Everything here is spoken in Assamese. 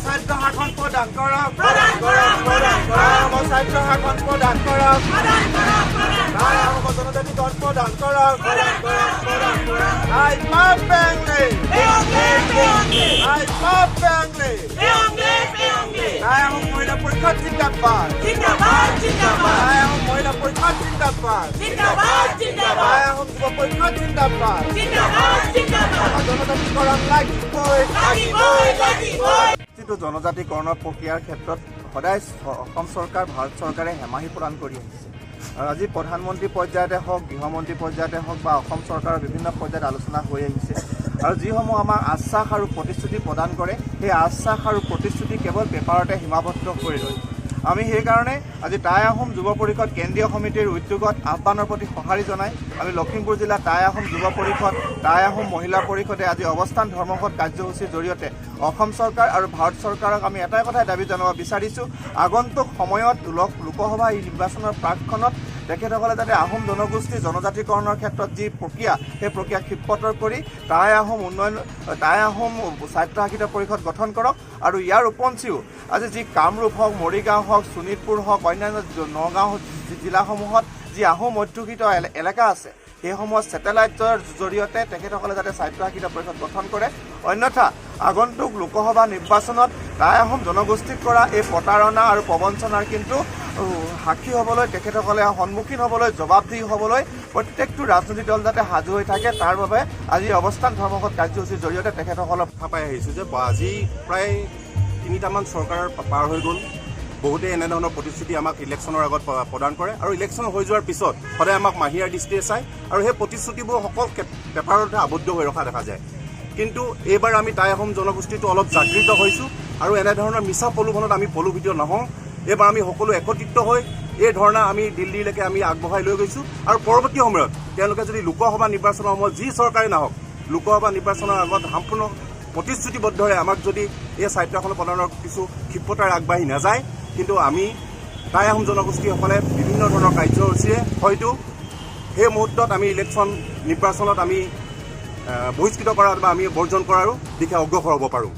সাহিত্য শাসন প্ৰদান কৰক সাহিত্য শাসন প্ৰদান কৰক জনজাতি গণ প্ৰদান কৰক I love Bentley I love Bentley I am মহিলা পৰীক্ষা জিন্দাবাদ I am মহিলা পৰীক্ষা জিন্দাবাদ I am যুৱ পৰীক্ষা জিন্দাবাদ জনজাতিকৰণ লাগিবই যিটো জনজাতিকৰণৰ প্ৰক্ৰিয়াৰ ক্ষেত্ৰত সদায় অসম চৰকাৰ ভাৰত চৰকাৰে হেমাহি প্ৰদান কৰি আহিছে আৰু আজি প্ৰধানমন্ত্ৰী পৰ্যায়তে হওক গৃহমন্ত্ৰী পৰ্যায়তে হওক বা অসম চৰকাৰৰ বিভিন্ন পৰ্যায়ত আলোচনা হৈ আহিছে আৰু যিসমূহ আমাক আশ্বাস আৰু প্ৰতিশ্ৰুতি প্ৰদান কৰে সেই আশ্বাস আৰু প্ৰতিশ্ৰুতি কেৱল পেপাৰতে সীমাবদ্ধ কৰি ৰয় আমি সেইকাৰণে আজি টাই আহোম যুৱ পৰিষদ কেন্দ্ৰীয় সমিতিৰ উদ্যোগত আহ্বানৰ প্ৰতি সঁহাৰি জনাই আমি লখিমপুৰ জিলা টাই আহোম যুৱ পৰিষদ টাই আহোম মহিলা পৰিষদে আজি অৱস্থান ধৰ্মঘট কাৰ্যসূচীৰ জৰিয়তে অসম চৰকাৰ আৰু ভাৰত চৰকাৰক আমি এটাই কথাই দাবী জনাব বিচাৰিছোঁ আগন্তুক সময়ত লোকসভা নিৰ্বাচনৰ প্ৰাকক্ষণত তেখেতসকলে যাতে আহোম জনগোষ্ঠী জনজাতিকৰণৰ ক্ষেত্ৰত যি প্ৰক্ৰিয়া সেই প্ৰক্ৰিয়া ক্ষিপ্ৰতৰ কৰি টাই আহোম স্বায়ত্তশাসিত পৰিষদ গঠন কৰক আৰু ইয়াৰ উপঞ্চিও আজি যি কামৰূপ হওক মৰিগাঁও হওক শোণিতপুৰ হওক অন্যান্য নগাঁও জিলাসমূহত যি আহোম অধ্যুষিত এলেকা আছে সেইসমূহত ছেটেলাইটৰ জৰিয়তে তেখেতসকলে যাতে স্বায়ত্তশাসিত পৰিষদ গঠন কৰে অন্যথা আগন্তুক লোকসভা নিৰ্বাচনত টাই আহোম জনগোষ্ঠীক কৰা এই প্ৰতাৰণা আৰু প্ৰবঞ্চনাৰ কিন্তু সাক্ষী হ'বলৈ তেখেতসকলে সন্মুখীন হ'বলৈ জবাবদিহি হ'বলৈ প্ৰত্যেকটো ৰাজনৈতিক দল যাতে সাজু হৈ থাকে তাৰ বাবে আজি অৱস্থান ধৰ্মঘট কাৰ্যসূচীৰ জৰিয়তে তেখেতসকলক পাই আহিছোঁ যে আজি প্ৰায় 3টামান চৰকাৰ পাৰ হৈ গ'ল বহুতে এনেধৰণৰ প্ৰতিশ্ৰুতি আমাক ইলেকশ্যনৰ আগত প্ৰদান কৰে আৰু ইলেকশ্যন হৈ যোৱাৰ পিছত সদায় আমাক মাহিয়াৰ দৃষ্টিৰে চায় আৰু সেই প্ৰতিশ্ৰুতিবোৰ সকলো পেপাৰতে আবদ্ধ হৈ ৰখা দেখা যায় কিন্তু এইবাৰ আমি টাই আহোম জনগোষ্ঠীটো অলপ জাগৃত হৈছোঁ আৰু এনেধৰণৰ মিছা প্ৰলোভনত আমি প্ৰলোভিত নহওঁ এইবাৰ আমি সকলো একত্ৰিত হৈ এই ধৰণা আমি দিল্লীলৈকে আমি আগবঢ়াই লৈ গৈছোঁ আৰু পৰৱৰ্তী সময়ত তেওঁলোকে যদি লোকসভা নিৰ্বাচনৰ সময়ত যি চৰকাৰে নাহক লোকসভা নিৰ্বাচনৰ আগত সম্পূৰ্ণ প্ৰতিশ্ৰুতিবদ্ধৰে আমাক যদি এই স্বায়ত্তশাসন প্ৰদানৰ কিছু ক্ষিপ্ৰতাৰে আগবাঢ়ি নাযায় কিন্তু আমি টাই আহোম জনগোষ্ঠীসকলে বিভিন্ন ধৰণৰ কাৰ্যসূচীৰে হয়তো সেই মুহূৰ্তত আমি নিৰ্বাচনত আমি বহিষ্কৃত কৰাৰ বা আমি বৰ্জন কৰাৰো দিশে অগ্ৰসৰ হ'ব পাৰোঁ